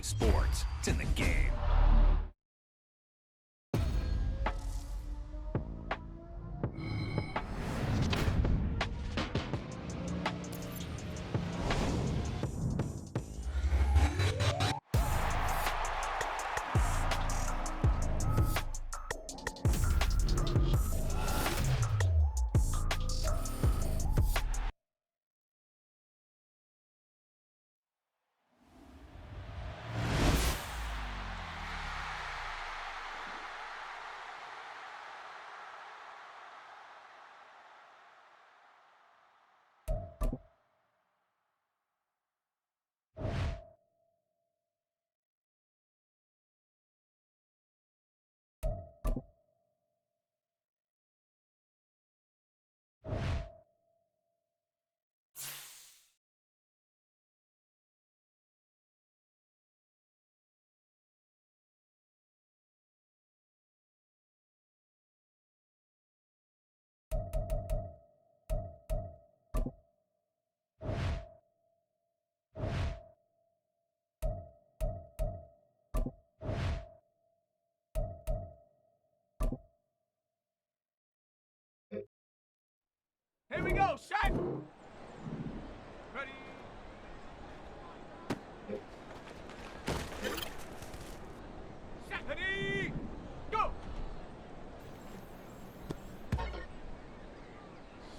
Sports. It's in the game. Here we go, shot! Ready? Shot! Ready? Go!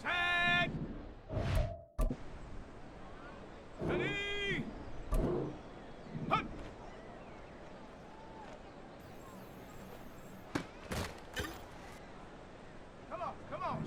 Shot! Ready? Hunt! Come on, come on!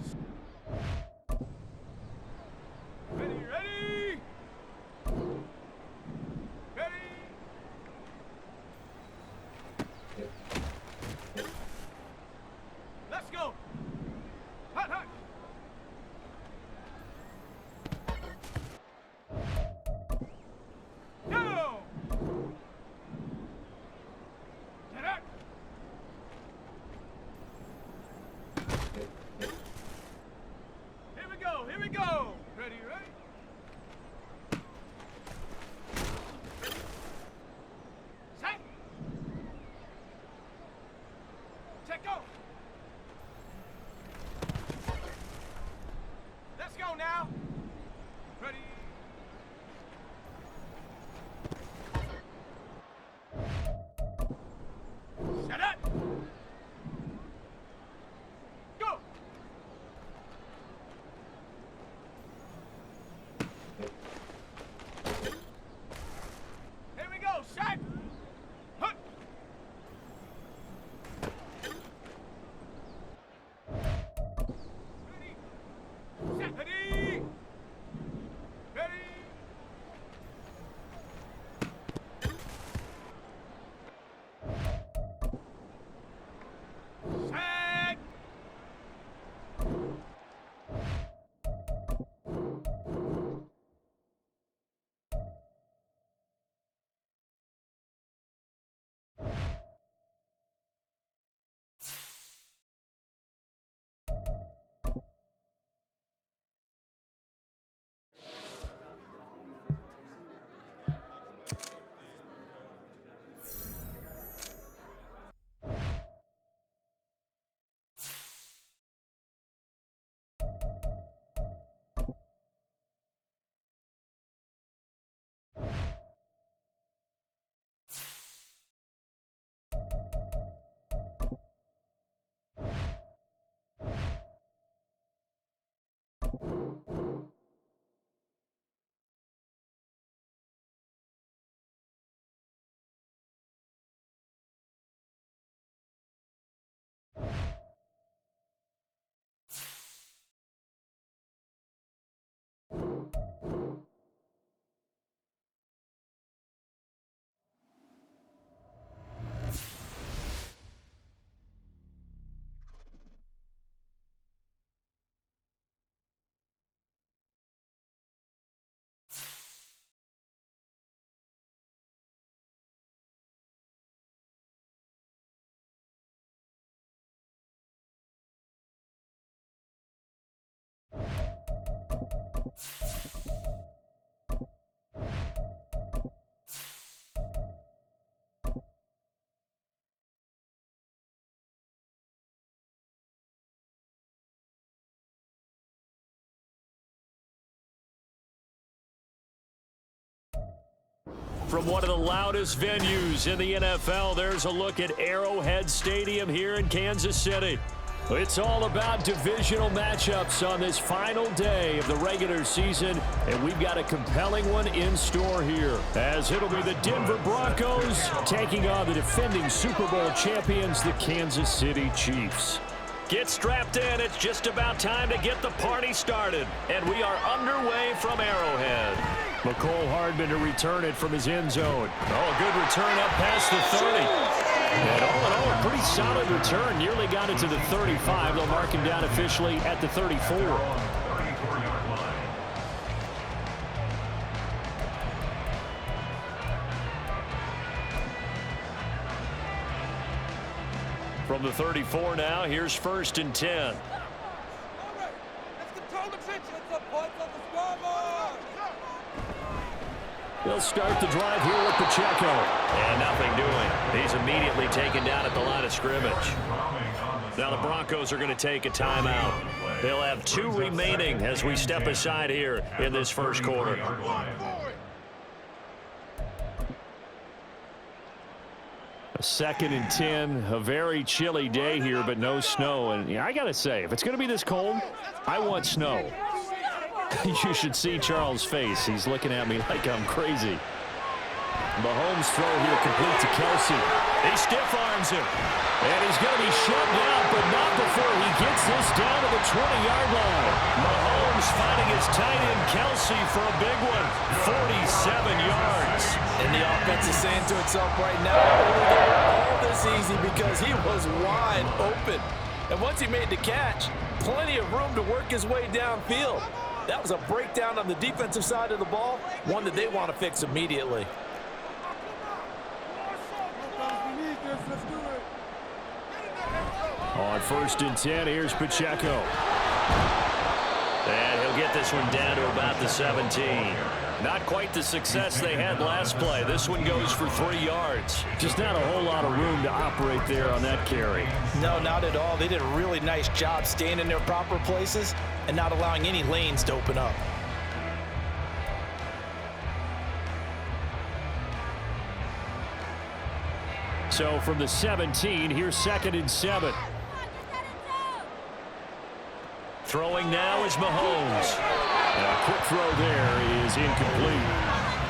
From one of the loudest venues in the NFL, there's a look at Arrowhead Stadium here in Kansas City. It's all about divisional matchups on this final day of the regular season, and we've got a compelling one in store here, as it'll be the Denver Broncos taking on the defending Super Bowl champions, the Kansas City Chiefs. Get strapped in. It's just about time to get the party started, and we are underway from Arrowhead. Mecole Hardman to return it from his end zone. Oh, a good return up past the 30. And all in all, a pretty solid return. Nearly got it to the 35. They'll mark him down officially at the 34. From the 34 now, here's 1st and 10. They'll start the drive here with Pacheco. And nothing doing. He's immediately taken down at the line of scrimmage. Now the Broncos are going to take a timeout. They'll have 2 remaining as we step aside here in this first quarter. A 2nd and 10, a very chilly day here, but no snow. And yeah, I got to say, if it's going to be this cold, I want snow. You should see Charles' face. He's looking at me like I'm crazy. Mahomes throw here complete to Kelsey. He stiff-arms him. And he's going to be shut down, but not before he gets this down to the 20-yard line. Mahomes finding his tight end Kelsey for a big one. 47 yards. And the offense is saying to itself right now, all this easy because he was wide open. And once he made the catch, plenty of room to work his way downfield. That was a breakdown on the defensive side of the ball, one that they want to fix immediately. On 1st and 10, here's Pacheco. And he'll get this one down to about the 17. Not quite the success they had last play. This one goes for 3 yards. Just not a whole lot of room to operate there on that carry. No, not at all. They did a really nice job staying in their proper places and not allowing any lanes to open up. So from the 17, here's 2nd and 7. Throwing now is Mahomes. And a quick throw there is incomplete.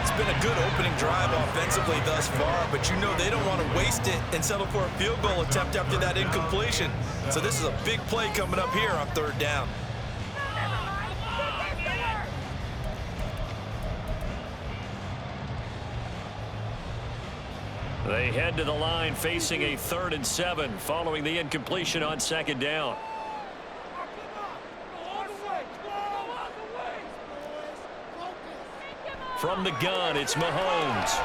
It's been a good opening drive offensively thus far, but you know they don't want to waste it and settle for a field goal attempt after that incompletion. So this is a big play coming up here on 3rd down. They head to the line facing a 3rd and 7 following the incompletion on 2nd down. From the gun, it's Mahomes.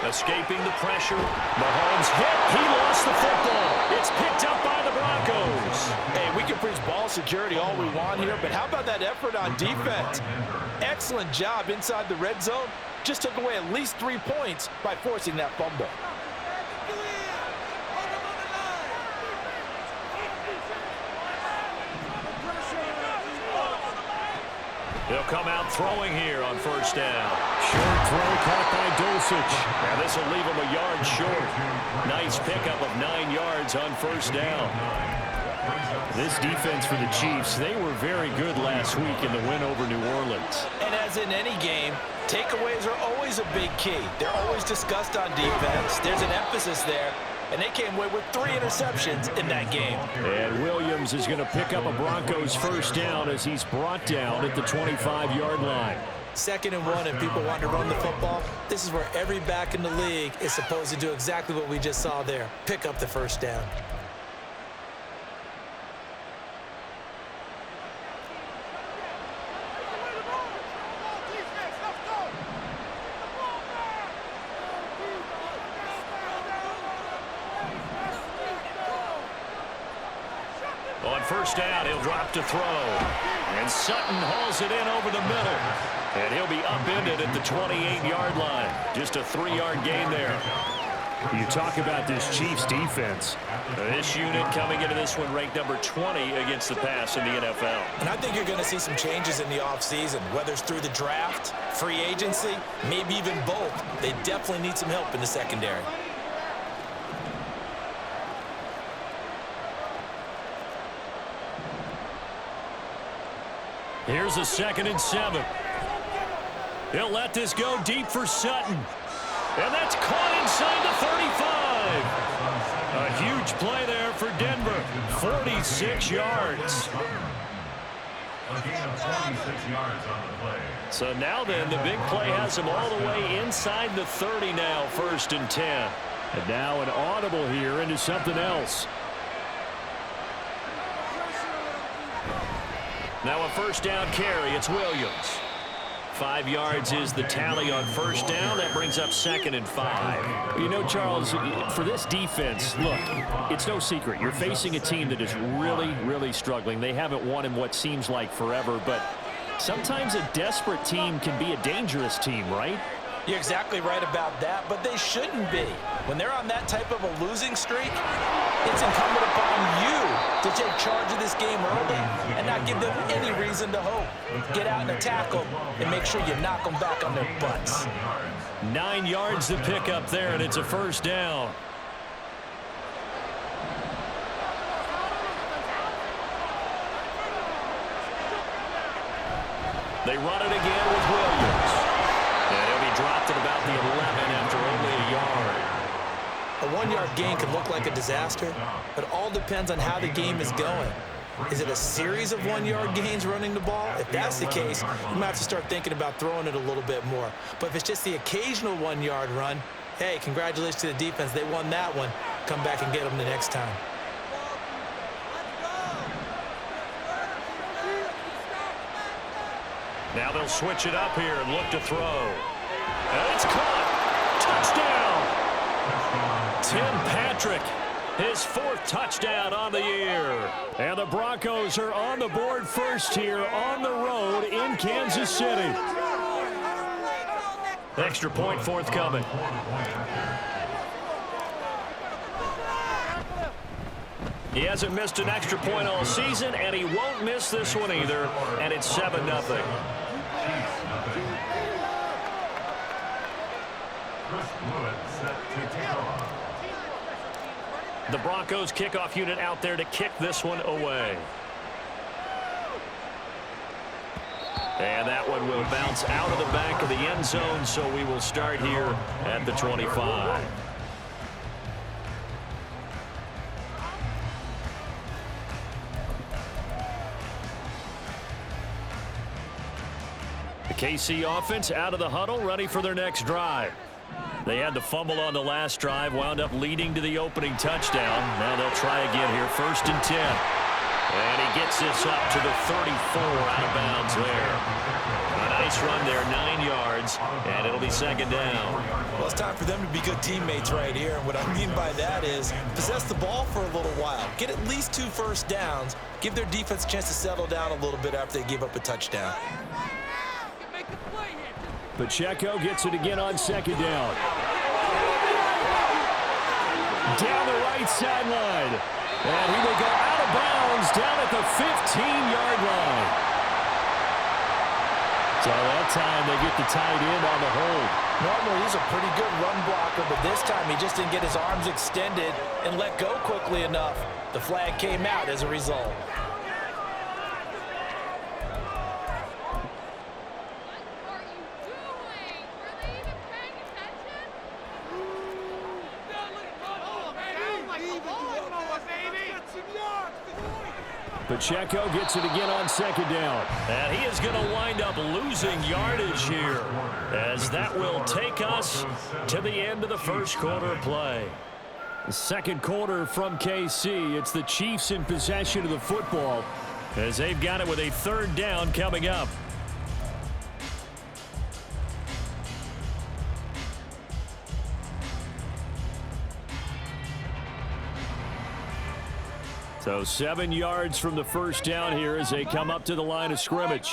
Escaping the pressure. Mahomes hit. He lost the football. It's picked up by the Broncos. Hey, we can preach ball security all we want here, but how about that effort on defense? Excellent job inside the red zone. Just took away at least 3 points by forcing that fumble. They'll come out throwing here on 1st down. Short throw caught by Dulcich. And this will leave him a yard short. Nice pickup of 9 yards on 1st down. This defense for the Chiefs, they were very good last week in the win over New Orleans. And as in any game, takeaways are always a big key. They're always discussed on defense. There's an emphasis there. And they came away with 3 interceptions in that game. And Williams is going to pick up a Broncos 1st down as he's brought down at the 25-yard line. 2nd and 1, and people want to run the football. This is where every back in the league is supposed to do exactly what we just saw there. Pick up the 1st down. On 1st down, he'll drop to throw. And Sutton hauls it in over the middle. And he'll be upended at the 28-yard line. Just a 3-yard gain there. You talk about this Chiefs defense. This unit coming into this one ranked number 20 against the pass in the NFL. And I think you're going to see some changes in the offseason, whether it's through the draft, free agency, maybe even both. They definitely need some help in the secondary. Here's a 2nd and 7. He'll let this go deep for Sutton. And that's caught inside the 35. A huge play there for Denver. 46 yards. A gain of 26 yards on the play. So now then, the big play has him all the way inside the 30 now, 1st and 10. And now an audible here into something else. Now a 1st down carry. It's Williams. 5 yards is the tally on 1st down. That brings up 2nd and 5. You know, Charles, for this defense, look, it's no secret. You're facing a team that is really, really struggling. They haven't won in what seems like forever, but sometimes a desperate team can be a dangerous team, right? You're exactly right about that, but they shouldn't be. When they're on that type of a losing streak, it's incumbent upon you to take charge of this game early and not give them any reason to hope. Get out and attack them and make sure you knock them back on their butts. 9 yards to pick up there, and it's a 1st down. They run it again with Williams. And he'll be dropped at about the 11 after only a yard. A 1-yard gain can look like a disaster, but it all depends on how the game is going. Is it a series of 1-yard gains running the ball? If that's the case, you might have to start thinking about throwing it a little bit more. But if it's just the occasional 1-yard run, hey, congratulations to the defense. They won that one. Come back and get them the next time. Now they'll switch it up here and look to throw. And it's caught. Touchdown. Tim Patrick, his 4th touchdown on the year. And the Broncos are on the board first here on the road in Kansas City. Extra point forthcoming. He hasn't missed an extra point all season, and he won't miss this one either. And it's 7-0. The Broncos kickoff unit out there to kick this one away. And that one will bounce out of the back of the end zone, so we will start here at the 25. The KC offense out of the huddle, ready for their next drive. They had the fumble on the last drive, wound up leading to the opening touchdown. Now they'll try again here, 1st and 10. And he gets this up to the 34, out of bounds there. A nice run there, 9 yards, and it'll be 2nd down. Well, it's time for them to be good teammates right here. And what I mean by that is possess the ball for a little while. Get at least 2 first downs. Give their defense a chance to settle down a little bit after they give up a touchdown. Pacheco gets it again on 2nd down. Down the right sideline. And he will go out of bounds down at the 15-yard line. So that time they get the tight end on the hold. Normally he's a pretty good run blocker, but this time he just didn't get his arms extended and let go quickly enough. The flag came out as a result. Pacheco gets it again on 2nd down. And he is going to wind up losing yardage here, as that will take us to the end of the 1st quarter play. The 2nd quarter from KC. It's the Chiefs in possession of the football, as they've got it with a 3rd down coming up. So 7 yards from the 1st down here as they come up to the line of scrimmage.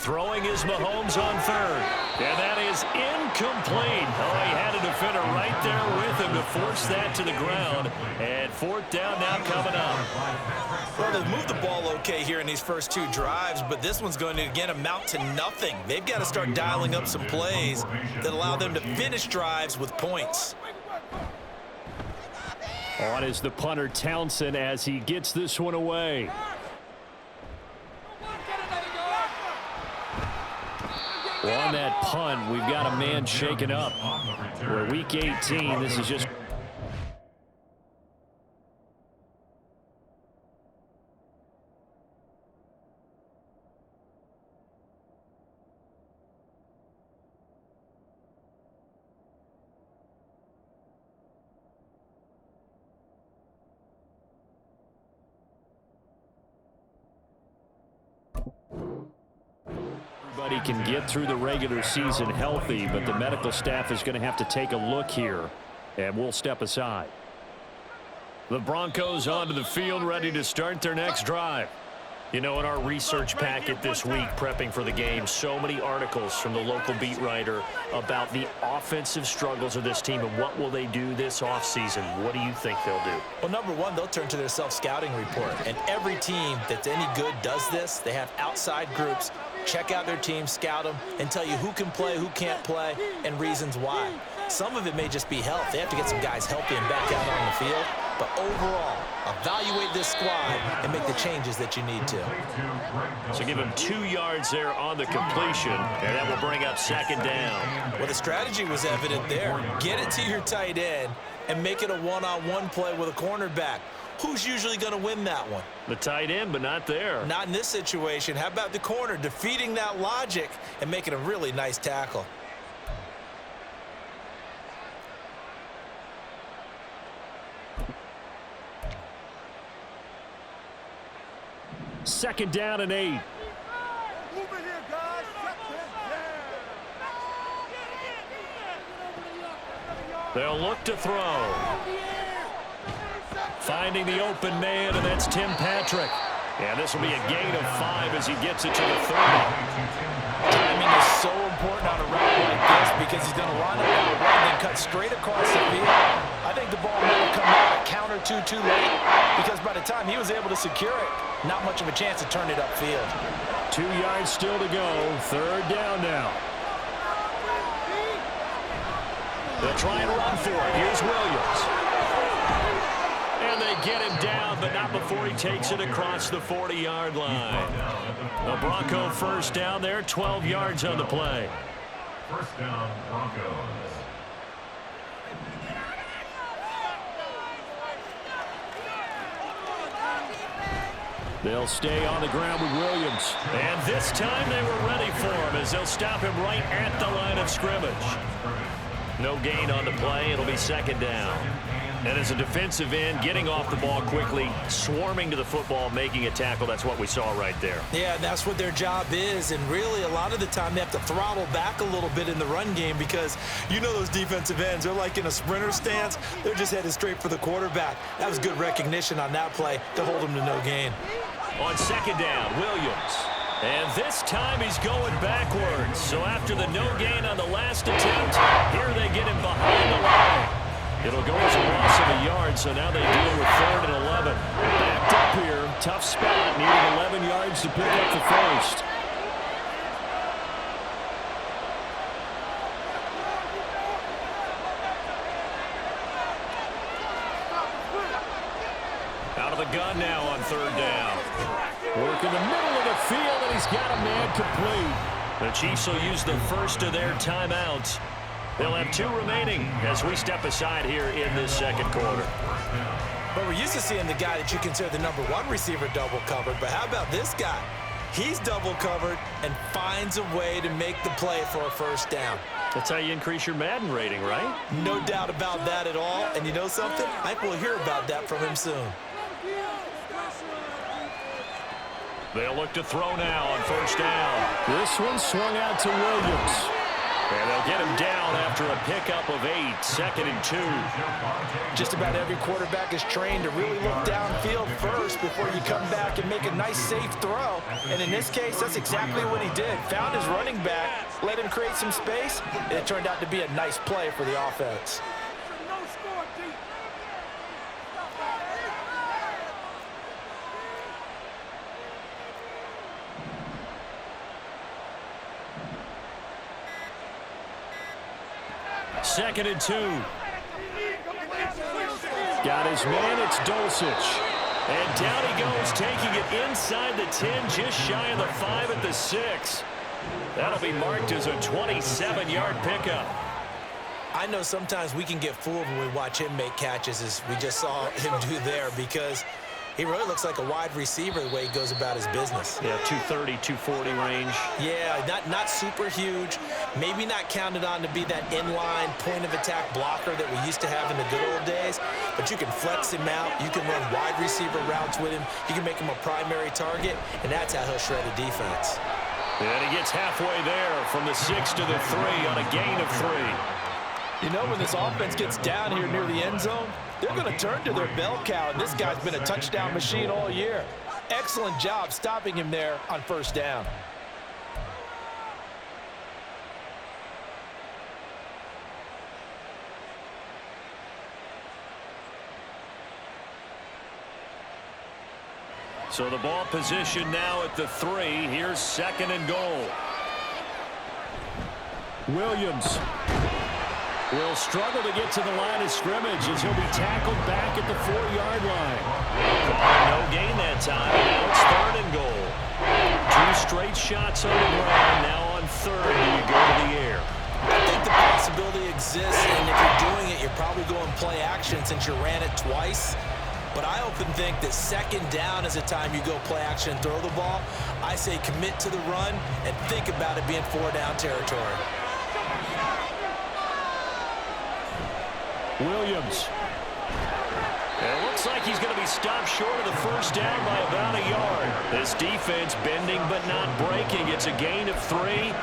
Throwing is Mahomes on third. And that is incomplete. Oh, he had a defender right there with him to force that to the ground. And fourth down now coming up. Well, they've moved the ball okay here in these first two drives, but this one's going to, again, amount to nothing. They've got to start dialing up some plays that allow them to finish drives with points. On is the punter, Townsend, as he gets this one away. Well, on that punt, we've got a man shaken up. We're week 18. This is just... Everybody can get through the regular season healthy, but the medical staff is going to have to take a look here, and we'll step aside. The Broncos onto the field, ready to start their next drive. You know, in our research packet this week, prepping for the game, so many articles from the local beat writer about the offensive struggles of this team and what will they do this offseason. What do you think they'll do? Well, number one, they'll turn to their self-scouting report. And every team that's any good does this. They have outside groups. Check out their team, scout them, and tell you who can play, who can't play, and reasons why. Some of it may just be health. They have to get some guys healthy and back out on the field. But overall, evaluate this squad and make the changes that you need to. So give him 2 yards there on the completion, and that will bring up second down. Well, the strategy was evident there. Get it to your tight end and make it a one-on-one play with a cornerback. Who's usually going to win that one? The tight end, but not there. Not in this situation. How about the corner defeating that logic and making a really nice tackle? Second down and 8. Over here, guys. Shut this down. They'll look to throw. Finding the open man, and that's Tim Patrick. And this will be a gain of 5 as he gets it to the 30. Timing is so important on a route like this because he's going to line up on the run and cut straight across the field. I think the ball might have come out a counter too late because by the time he was able to secure it, not much of a chance to turn it upfield. 2 yards still to go. Third down now. They'll try and run for it. Here's Williams. And they get him down, but not before he takes it across the 40-yard line. The Bronco first down there, 12 yards on the play. First down, Broncos. They'll stay on the ground with Williams. And this time they were ready for him as they'll stop him right at the line of scrimmage. No gain on the play. It'll be second down. And as a defensive end, getting off the ball quickly, swarming to the football, making a tackle, that's what we saw right there. Yeah, and that's what their job is. And really, a lot of the time, they have to throttle back a little bit in the run game because you know those defensive ends, they're like in a sprinter stance. They're just headed straight for the quarterback. That was good recognition on that play to hold them to no gain. On second down, Williams. And this time he's going backwards. So after the no gain on the last attempt, here they get him behind the line. It'll go as a loss of a yard, so now they deal with 3rd and 11. Backed up here, tough spot, needing 11 yards to pick up the first. Out of the gun now on 3rd down. Work in the middle of the field, and he's got a man complete. The Chiefs will use the first of their timeouts. They'll have 2 remaining as we step aside here in this second quarter. But we're used to seeing the guy that you consider the number 1 receiver double covered. But how about this guy? He's double covered and finds a way to make the play for a first down. That's how you increase your Madden rating, right? No doubt about that at all. And you know something? I think we'll hear about that from him soon. They'll look to throw now on first down. This one swung out to Williams. And they'll get him down after a pickup of 8, 2nd and 2. Just about every quarterback is trained to really look downfield first before you come back and make a nice, safe throw. And in this case, that's exactly what he did. Found his running back, let him create some space, and it turned out to be a nice play for the offense. No score, D. Second and 2. Got his man, it's Dulcich. And down he goes, taking it inside the 10, just shy of the 5 at the 6. That'll be marked as a 27-yard pickup. I know sometimes we can get fooled when we watch him make catches, as we just saw him do there, because he really looks like a wide receiver the way he goes about his business. Yeah, 230, 240 range. Yeah, not super huge. Maybe not counted on to be that inline point-of-attack blocker that we used to have in the good old days, but you can flex him out. You can run wide receiver routes with him. You can make him a primary target, and that's how he'll shred a defense. And he gets halfway there from the 6 to the 3 on a gain of 3. You know, when this offense gets down here near the end zone, they're going to turn to their bell cow, and this guy's been a touchdown machine all year. Excellent job stopping him there on first down. So the ball position now at the 3. Here's 2nd and goal. Williams will struggle to get to the line of scrimmage as he'll be tackled back at the 4-yard line. No gain that time. Now it's 3rd and goal. 2 straight shots on the ground. Now on 3rd, do you go to the air? I think the possibility exists, and if you're doing it, you're probably going play action since you ran it twice. But I often think that 2nd down is the time you go play action and throw the ball. I say commit to the run and think about it being 4-down territory. Williams. It looks like he's going to be stopped short of the first down by about a yard. This defense bending but not breaking. It's a gain of 3.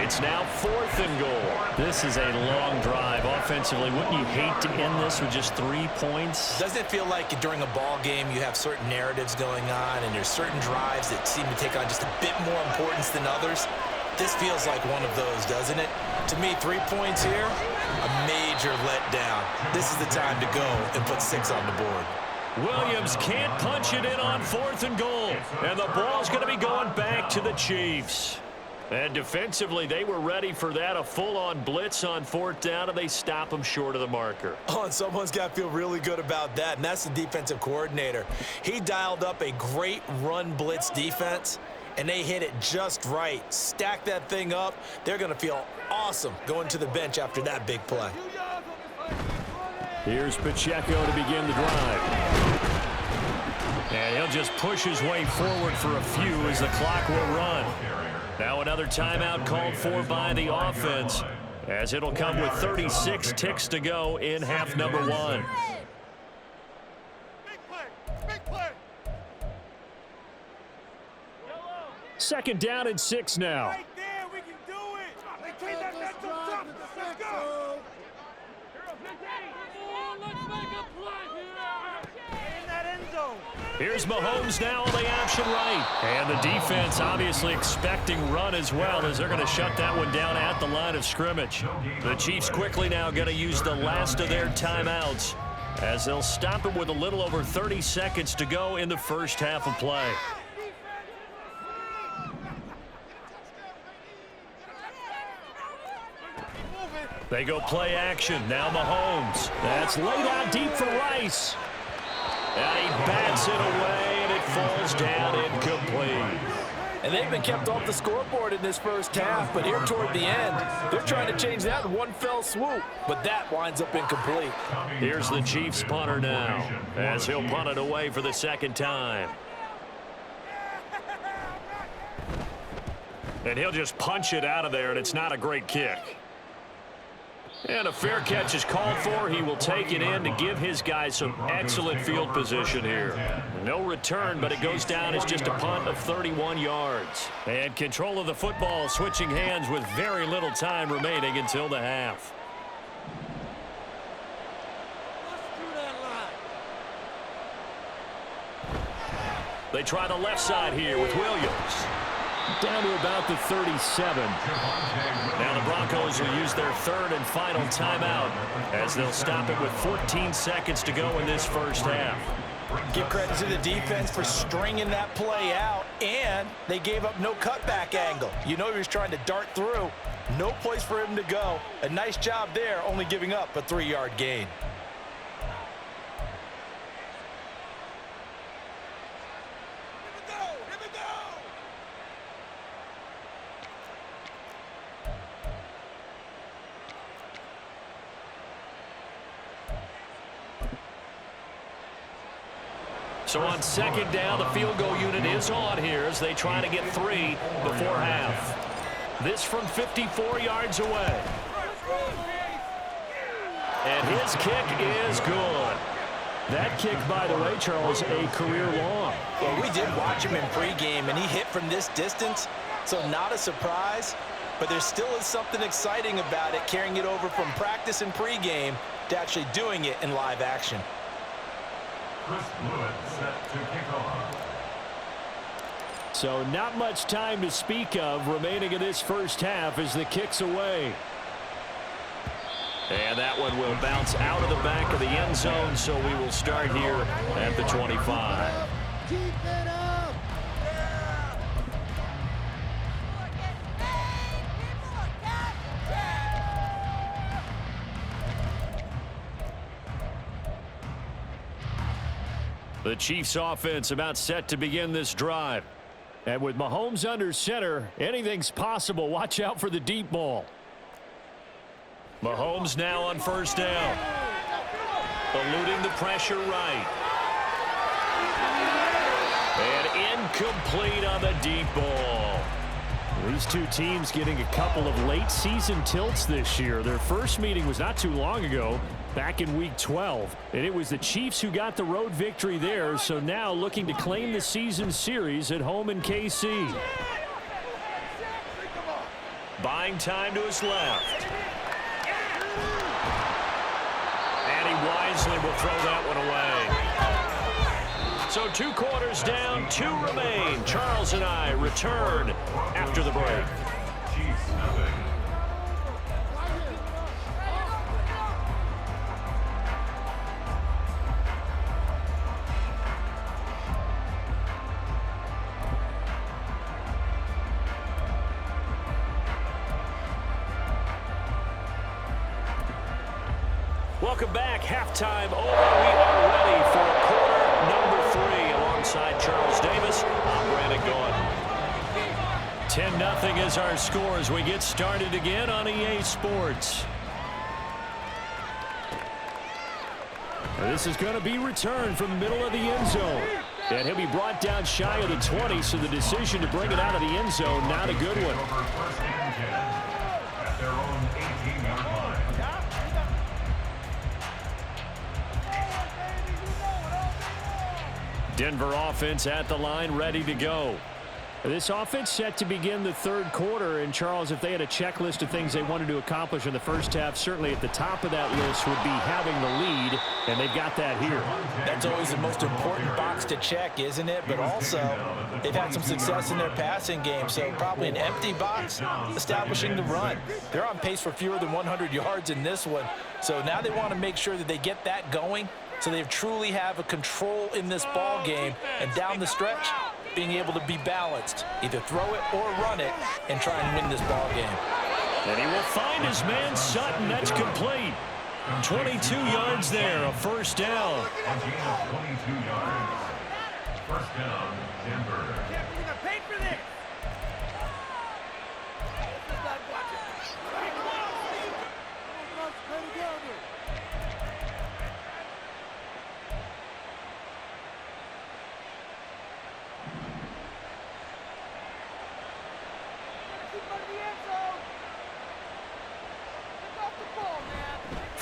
It's now 4th and goal. This is a long drive offensively. Wouldn't you hate to end this with just 3 points? Doesn't it feel like during a ball game you have certain narratives going on and there's certain drives that seem to take on just a bit more importance than others? This feels like one of those, doesn't it? To me, 3 points here, a major letdown. This is the time to go and put 6 on the board. Williams can't punch it in on 4th and goal. And the ball's going to be going back to the Chiefs. And defensively, they were ready for that, a full-on blitz on 4th down, and they stop them short of the marker. Oh, and someone's got to feel really good about that, and that's the defensive coordinator. He dialed up a great run blitz defense, and they hit it just right. Stack that thing up. They're going to feel awesome going to the bench after that big play. Here's Pacheco to begin the drive. And he'll just push his way forward for a few as the clock will run. Now another timeout called for by the offense, as it'll come with 36 ticks to go in half number 1. Big play. 2nd down and 6 now. Right there, we can do it. They take that mental toughness. Let's go. Let's make a play here. In that end zone. Here's Mahomes now on the option right. And the defense obviously expecting run as well, as they're going to shut that one down at the line of scrimmage. The Chiefs quickly now going to use the last of their timeouts, as they'll stop it with a little over 30 seconds to go in the first half of play. They go play action. Now Mahomes. That's laid out deep for Rice. And he bats it away, and it falls down incomplete. And they've been kept off the scoreboard in this first half, but here toward the end, they're trying to change that in one fell swoop, but that winds up incomplete. Here's the Chiefs punter now, as he'll punt it away for the 2nd time. And he'll just punch it out of there, and it's not a great kick. And a fair catch is called for. He will take it in to give his guys some excellent field position here. No return, but it goes down as just a punt of 31 yards. And control of the football switching hands with very little time remaining until the half. They try the left side here with Williams. Down to about the 37. Now the Broncos will use their third and final timeout as they'll stop it with 14 seconds to go in this first half. Give credit to the defense for stringing that play out, and they gave up no cutback angle. You know he was trying to dart through. No place for him to go. A nice job there, only giving up a 3-yard gain. So on second down, the field goal unit is on here as they try to get 3 before half. This from 54 yards away. And his kick is good. That kick, by the way, Charles, a career long. Well, we did watch him in pregame, and he hit from this distance, so not a surprise. But there still is something exciting about it, carrying it over from practice and pregame to actually doing it in live action. Chris Blewett set to kick off. So not much time to speak of remaining in this first half as the kick's away. And that one will bounce out of the back of the end zone, so we will start here at the 25. Keep it up! The Chiefs offense about set to begin this drive. And with Mahomes under center, anything's possible. Watch out for the deep ball. Mahomes now on first down. Eluding the pressure right. And incomplete on the deep ball. These two teams getting a couple of late season tilts this year. Their first meeting was not too long ago, back in week 12. And it was the Chiefs who got the road victory there, so now looking to claim the season series at home in KC. Buying time to his left. And he wisely will throw that one away. So 2 quarters down, 2 remain. Charles and I return after the break. Chiefs nothing. Welcome back. Halftime over. We are ready for quarter number 3 alongside Charles Davis. I'm Brandon Gaudin. 10-0 is our score as we get started again on EA Sports. This is going to be returned from the middle of the end zone. And he'll be brought down shy of the 20, so the decision to bring it out of the end zone, not a good one. First and 10 at their own 18-yard line. Denver offense at the line, ready to go. This offense set to begin the third quarter. And, Charles, if they had a checklist of things they wanted to accomplish in the first half, certainly at the top of that list would be having the lead, and they've got that here. That's always the most important box to check, isn't it? But also, they've had some success in their passing game, so probably an empty box establishing the run. They're on pace for fewer than 100 yards in this one, so now they want to make sure that they get that going so they truly have a control in this ball game, and down the stretch, being able to be balanced, either throw it or run it, and try and win this ball game. And he will find his man Sutton. That's complete. 22 yards there, a first down. A gain of 22 yards. First down, Denver. Pay for this!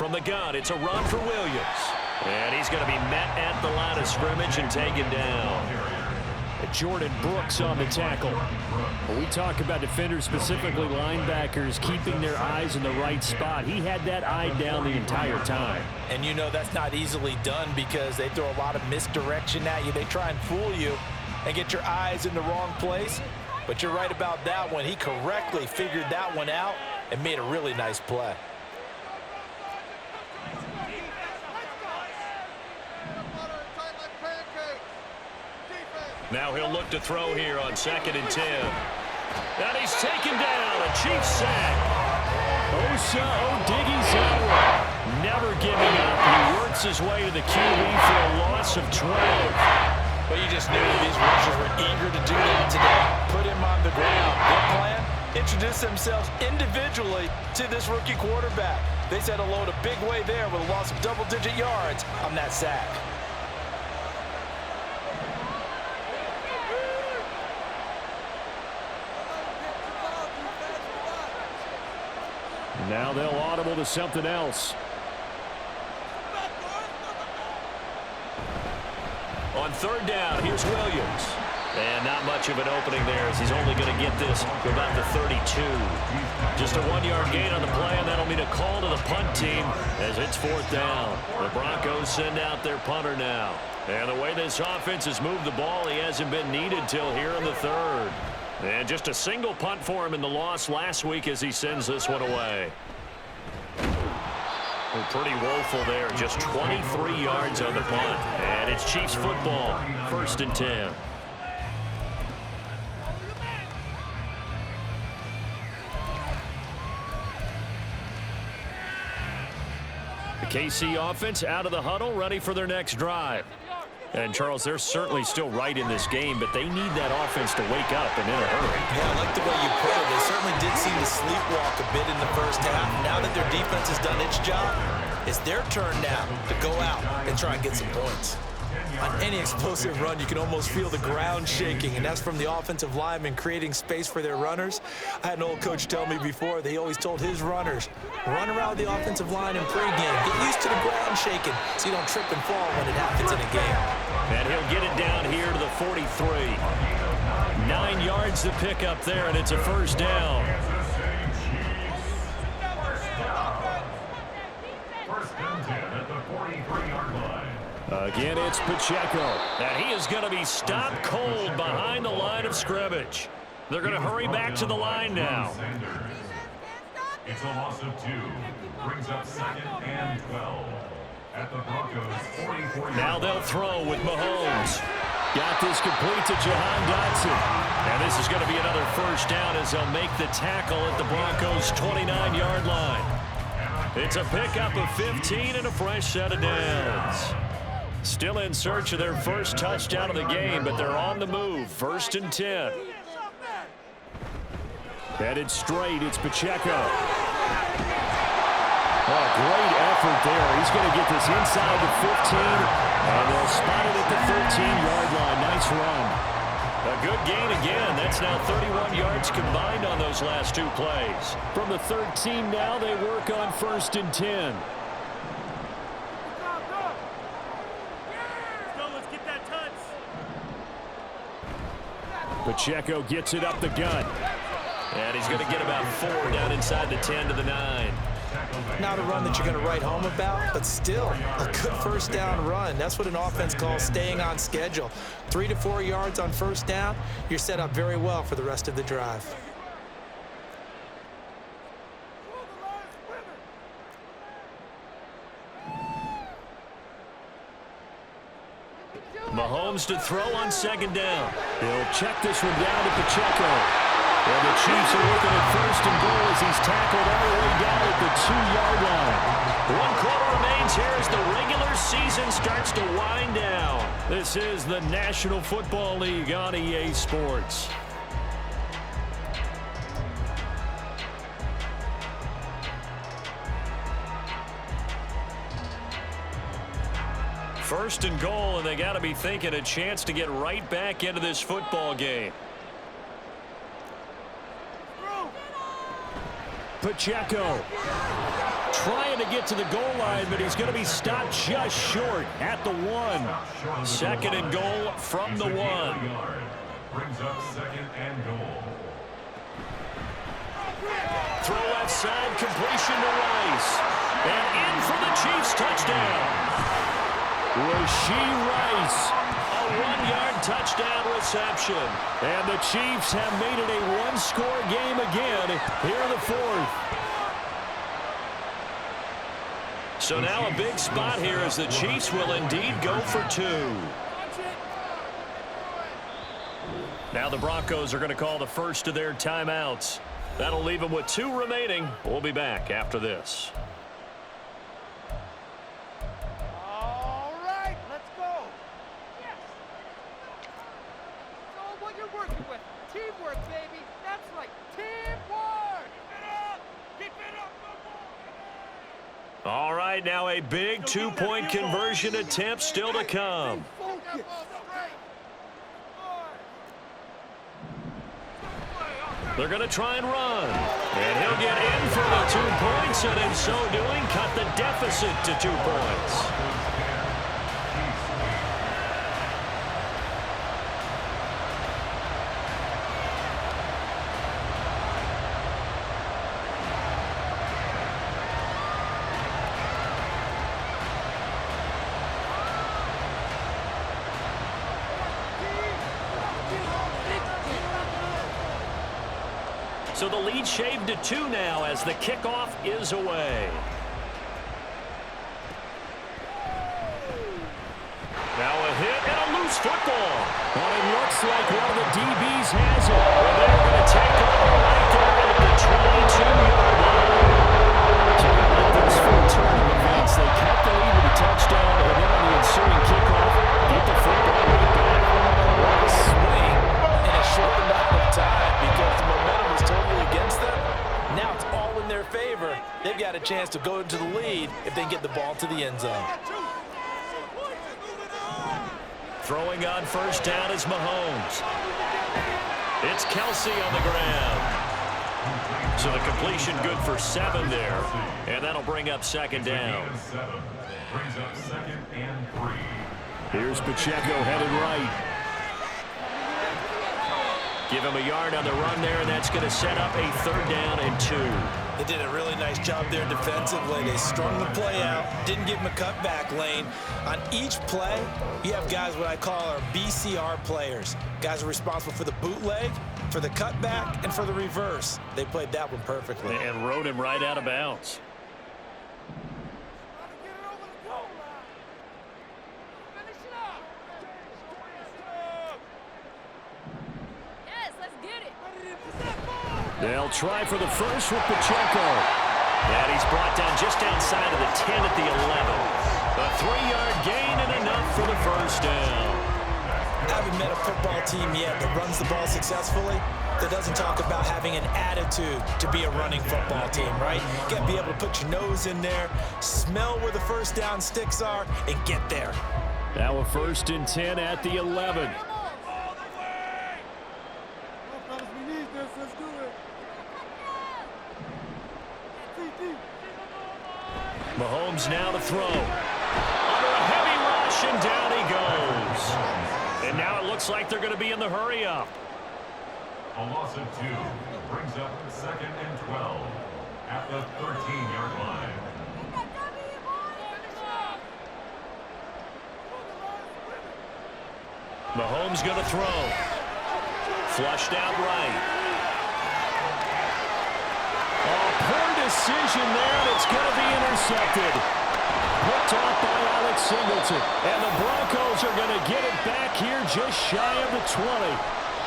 from the gun. It's a run for Williams. And he's going to be met at the line of scrimmage and taken down. Jordan Brooks on the tackle. When we talk about defenders, specifically linebackers, keeping their eyes in the right spot, he had that eye down the entire time. And you know that's not easily done because they throw a lot of misdirection at you. They try and fool you and get your eyes in the wrong place. But you're right about that one. He correctly figured that one out and made a really nice play. Now he'll look to throw here on 2nd and 10. And he's taken down. A Chiefs sack. Osa Odighizuwa never giving up. He works his way to the QB for a loss of 12. But you just knew these rushers were eager to do that today. Put him on the ground. Their plan? Introduce themselves individually to this rookie quarterback. They said hello to Big Way there with a loss of double-digit yards on that sack. Now they'll audible to something else. On 3rd down, here's Williams. And not much of an opening there as he's only going to get this to about the 32. Just a 1-yard gain on the play, and that'll mean a call to the punt team as it's 4th down. The Broncos send out their punter now. And the way this offense has moved the ball, he hasn't been needed till here in the 3rd. And just a single punt for him in the loss last week as he sends this one away. Pretty woeful there. Just 23 yards on the punt. And it's Chiefs football. 1st and 10. The KC offense out of the huddle, ready for their next drive. And, Charles, they're certainly still right in this game, but they need that offense to wake up and in a hurry. Yeah, I like the way you put it. They certainly did seem to sleepwalk a bit in the first half. Now that their defense has done its job, it's their turn now to go out and try and get some points. On any explosive run, you can almost feel the ground shaking, and that's from the offensive linemen creating space for their runners. I had an old coach tell me before, they always told his runners, run around the offensive line in pregame. Get used to the ground shaking so you don't trip and fall when it happens in a game. And he'll get it down here to the 43. 9 yards to pick up there, and it's a 1st down. Again, it's Pacheco. And he is going to be stopped cold behind the line of scrimmage. They're going to hurry back to the line now. It's a loss of 2. Brings up 2nd and 12. At the Broncos 44. Now they'll throw with Mahomes. Got this complete to Jahan Dotson. And this is going to be another 1st down as they'll make the tackle at the Broncos' 29-yard line. It's a pickup of 15 and a fresh set of downs. Still in search of their first touchdown of the game, but they're on the move. 1st and 10. Headed straight, it's Pacheco. Oh, great effort there. He's going to get this inside the 15, and they'll spot it at the 13-yard line. Nice run. A good gain again. That's now 31 yards combined on those last 2 plays. From the 13 now, they work on 1st and 10. Pacheco gets it up the gut. And he's going to get about 4 down inside the 10 to the 9. Not a run that you're going to write home about, but still a good 1st down run. That's what an offense calls staying on schedule. 3 to 4 yards on 1st down, you're set up very well for the rest of the drive. Mahomes to throw on 2nd down. He'll check this one down to Pacheco. And the Chiefs are looking at 1st and goal as he's tackled all the way down at the 2-yard line. 1 quarter remains here as the regular season starts to wind down. This is the National Football League on EA Sports. First and goal, and they got to be thinking a chance to get right back into this football game. Pacheco trying to get to the goal line, but he's going to be stopped just short at the 1. Second and goal from the 1. Brings up second and goal. Throw left side, completion to Rice. And in for the Chiefs touchdown. Rashee Rice, a 1-yard touchdown reception. And the Chiefs have made it a one-score game again here in the 4th. So now a big spot here as the Chiefs will indeed go for 2. Now the Broncos are going to call the first of their timeouts. That'll leave them with 2 remaining. We'll be back after this. All right, let's go. Yes. It's all what you're working with. Teamwork, baby. That's right. Teamwork. Keep it up. All right, now a big 2-point conversion attempt still to come. They're going to try and run. And he'll get in for the 2 points, and in so doing, cut the deficit to 2 points. So the lead shaved to 2 now as the kickoff is away. Now a hit and a loose football. But it looks like one of the DBs has it. And they're going to take over right there at the 22-yard line. So like those 4 turning events, they cut the lead with a touchdown, and then on the ensuing kickoff, get the football right back. What a swing in a short amount of time because the momentum was totally against them. Now it's all in their favor. They've got a chance to go into the lead if they get the ball to the end zone. Throwing on first down is Mahomes. It's Kelsey on the ground. So the completion good for 7 there. And that'll bring up second down. Brings up second and 3. Here's Pacheco headed right. Give him a yard on the run there, and that's going to set up a 3rd down and 2. They did a really nice job there defensively. They strung the play out, didn't give him a cutback lane. On each play, you have guys what I call our BCR players. Guys are responsible for the bootleg, for the cutback, and for the reverse. They played that one perfectly. And rode him right out of bounds. They'll try for the first with Pacheco. And he's brought down just outside of the 10 at the 11. A 3-yard gain and enough for the first down. I haven't met a football team yet that runs the ball successfully, that doesn't talk about having an attitude to be a running football team, right? You got to be able to put your nose in there, smell where the first down sticks are, and get there. Now a 1st and 10 at the 11. Mahomes now to throw. Under a heavy rush, and down he goes. And now it looks like they're going to be in the hurry-up. A loss of 2 brings up second and 12 at the 13-yard line. Mahomes going to throw. Flushed out right. Poor decision there, and it's going to be intercepted. Picked off by Alex Singleton. And the Broncos are going to get it back here just shy of the 20.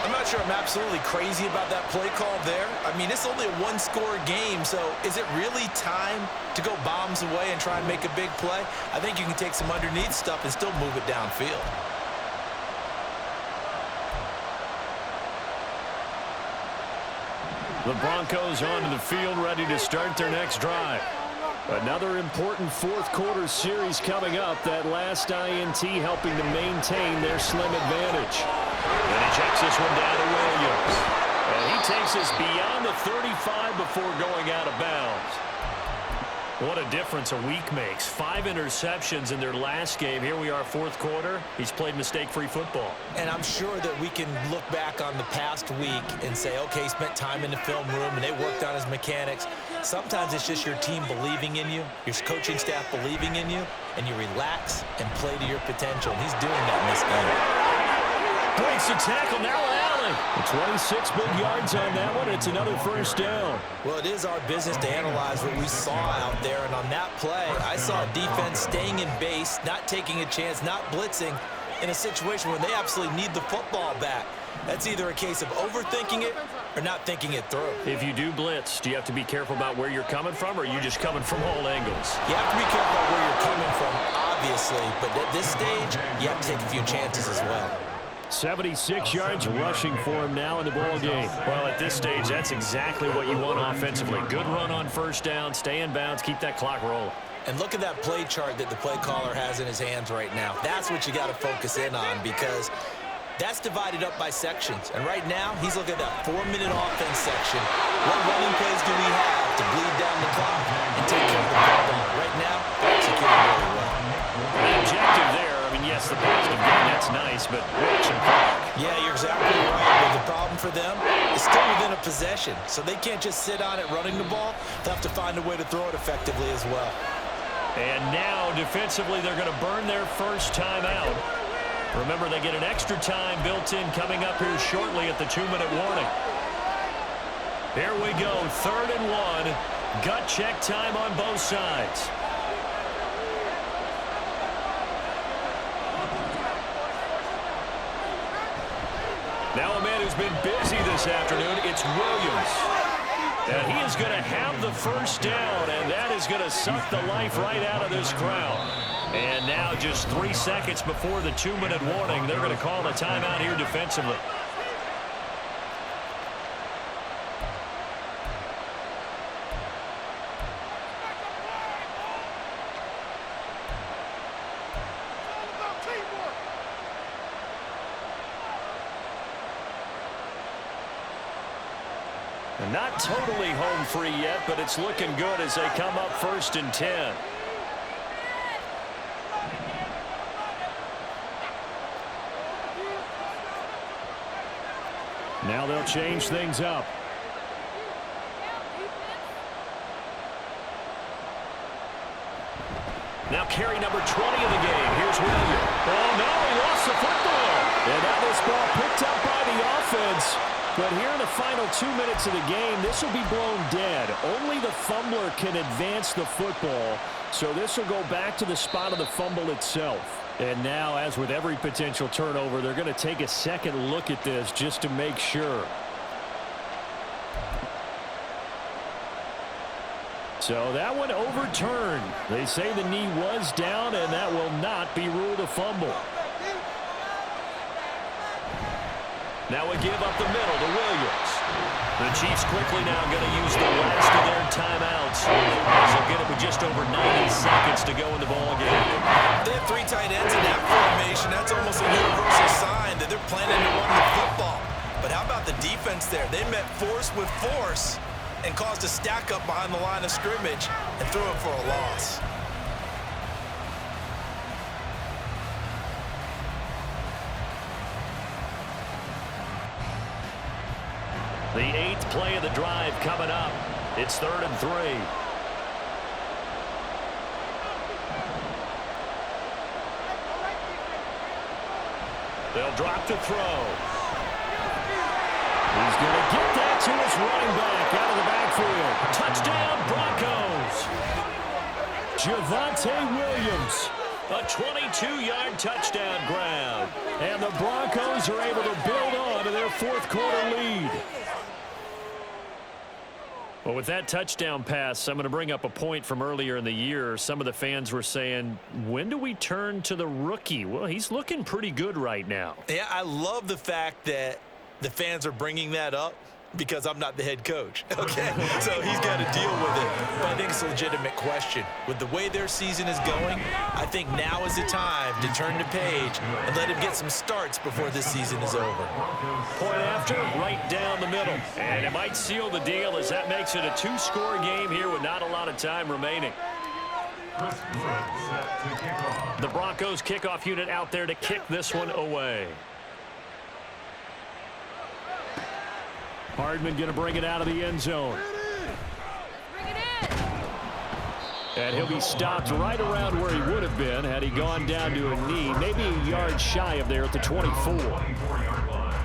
I'm not sure I'm absolutely crazy about that play call there. I mean, it's only a one-score game, so is it really time to go bombs away and try and make a big play? I think you can take some underneath stuff and still move it downfield. The Broncos onto the field, ready to start their next drive. Another important 4th quarter series coming up. That last INT helping to maintain their slim advantage. And he checks this one down to Williams. And he takes us beyond the 35 before going out of bounds. What a difference a week makes. 5 interceptions in their last game. Here we are, fourth quarter. He's played mistake-free football. And I'm sure that we can look back on the past week and say, okay, he spent time in the film room and they worked on his mechanics. Sometimes it's just your team believing in you, your coaching staff believing in you, and you relax and play to your potential. And he's doing that in this game. Breaks the tackle, now Allen. 26 big yards on that one. It's another first down. Well, it is our business to analyze what we saw out there. And on that play, I saw a defense staying in base, not taking a chance, not blitzing in a situation where they absolutely need the football back. That's either a case of overthinking it or not thinking it through. If you do blitz, do you have to be careful about where you're coming from, or are you just coming from all angles? You have to be careful about where you're coming from, obviously. But at this stage, you have to take a few chances as well. 76 yards rushing for him now in the ball game. Well, at this stage, that's exactly what you want offensively. Good run on first down, stay in bounds, keep that clock rolling. And look at that play chart that the play caller has in his hands right now. That's what you got to focus in on, because that's divided up by sections. And right now, he's looking at that 4-minute offense section. What running plays do we have to bleed down the clock and take care of the football? Right now, they're executing really well. The objective there, I mean, yes, the positive game, that's nice, but watch and clock. Yeah, you're exactly right. But the problem for them is still within a possession. So they can't just sit on it running the ball. They'll have to find a way to throw it effectively as well. And now, defensively, they're going to burn their first time out. Remember, they get an extra time built in coming up here shortly at the 2-minute warning. Here we go, 3rd and 1. Gut check time on both sides. Now a man who's been busy this afternoon, it's Williams. And he is going to have the first down, and that is going to suck the life right out of this crowd. And now just 3 seconds before the 2-minute warning, they're going to call a timeout here defensively. Not totally home free yet, but it's looking good as they come up 1st and 10. Now they'll change things up. Now carry number 20 of the game. Here's Williams. Oh, no, he lost the football. And now this ball picked up by the offense. But here in the final 2 minutes of the game, this will be blown dead. Only the fumbler can advance the football, so this will go back to the spot of the fumble itself. And now, as with every potential turnover, they're going to take a second look at this just to make sure. So that one overturned. They say the knee was down, and that will not be ruled a fumble. Now we give up the middle to Williams. The Chiefs quickly now going to use the last of their timeouts. They'll get it with just over 90 seconds to go in the ball game. They have 3 tight ends in that formation. That's almost a universal sign that they're planning to run the football. But how about the defense there? They met force with force and caused a stack up behind the line of scrimmage and threw it for a loss. The 8th play of the drive coming up. It's 3rd and 3. They'll drop to throw. He's going to get that to his running back out of the backfield. Touchdown, Broncos. Javonte Williams. A 22-yard touchdown grab. And the Broncos are able to build on to their 4th quarter lead. Well, with that touchdown pass, I'm going to bring up a point from earlier in the year. Some of the fans were saying, when do we turn to the rookie? Well, he's looking pretty good right now. Yeah, I love the fact that the fans are bringing that up because I'm not the head coach, okay? So he's got to deal with it. But I think it's a legitimate question. With the way their season is going, I think now is the time to turn the page and let him get some starts before this season is over. Point after, right down the middle. And it might seal the deal as that makes it a 2-score game here with not a lot of time remaining. Chris Good set to kick off. The Broncos kickoff unit out there to kick this one away. Hardman going to bring it out of the end zone. And he'll be stopped right around where he would have been had he gone down to a knee, maybe a yard shy of there at the 24. 24-yard line.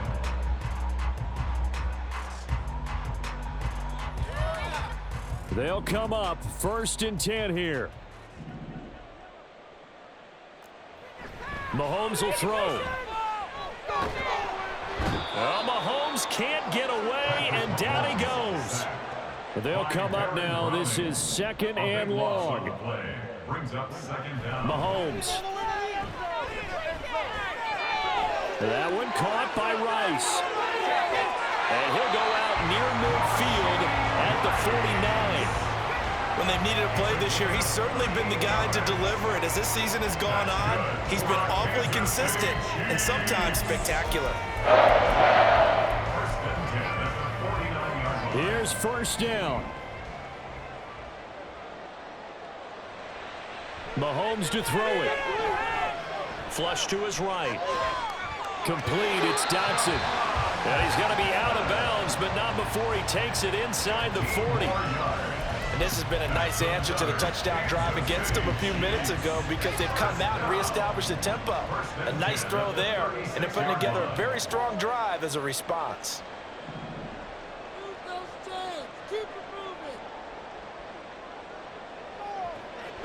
They'll come up 1st and 10 here. Mahomes will throw. Well, Mahomes can't get away, and down he goes. They'll come up now. This is 2nd and long. Brings up 2nd down. Mahomes. That one caught by Rice. And he'll go out near midfield at the 49. When they've needed a play this year, he's certainly been the guy to deliver it. As this season has gone on, he's been awfully consistent and sometimes spectacular. Here's 1st down. Mahomes to throw it. Flush to his right. Complete, it's Dotson. And he's going to be out of bounds, but not before he takes it inside the 40. And this has been a nice answer to the touchdown drive against them a few minutes ago because they've come out and reestablished the tempo. A nice throw there, and they're putting together a very strong drive as a response.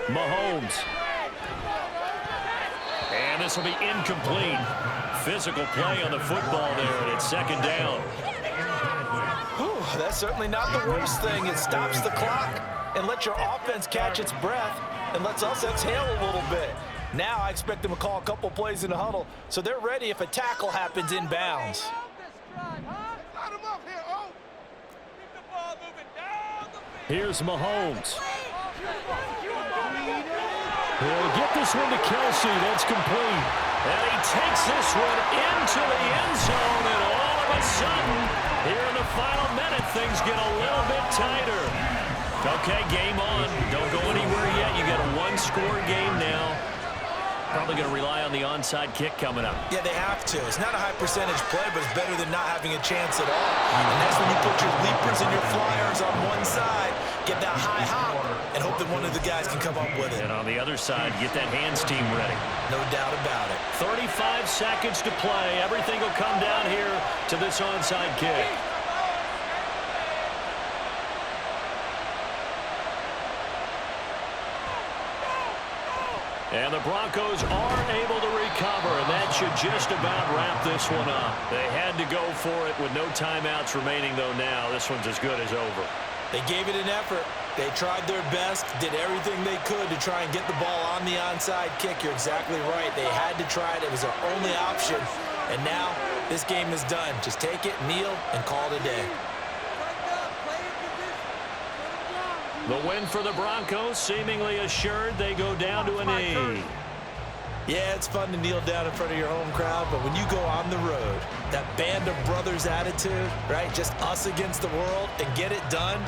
Mahomes. And this will be incomplete. Physical play on the football there, and it's 2nd down. Whew, that's certainly not the worst thing. It stops the clock and lets your offense catch its breath and lets us exhale a little bit. Now I expect them to call a couple plays in the huddle so they're ready if a tackle happens inbounds. Here's Mahomes. He'll get this one to Kelsey. That's complete. And he takes this one into the end zone, and all of a sudden, here in the final minute, things get a little bit tighter. Okay, game on. Don't go anywhere yet. You got a one-score game now. Probably going to rely on the onside kick coming up. Yeah, they have to. It's not a high-percentage play, but it's better than not having a chance at all. And that's when you put your leapers and your flyers on one side, get that high hop, and hope that one of the guys can come up with it. And on the other side, get that hands team ready. No doubt about it. 35 seconds to play. Everything will come down here to this onside kick. And the Broncos are able to recover, and that should just about wrap this one up. They had to go for it with no timeouts remaining, though now. This one's as good as over. They gave it an effort. They tried their best, did everything they could to try and get the ball on the onside kick. You're exactly right. They had to try it. It was their only option. And now this game is done. Just take it, kneel, and call it a day. The win for the Broncos seemingly assured. They go down to a knee. Yeah, it's fun to kneel down in front of your home crowd, but when you go on the road, that band of brothers attitude, right, just us against the world, and get it done,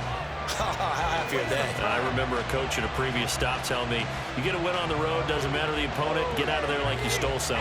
how happy are they? I remember a coach at a previous stop telling me, you get a win on the road, doesn't matter the opponent, get out of there like you stole something.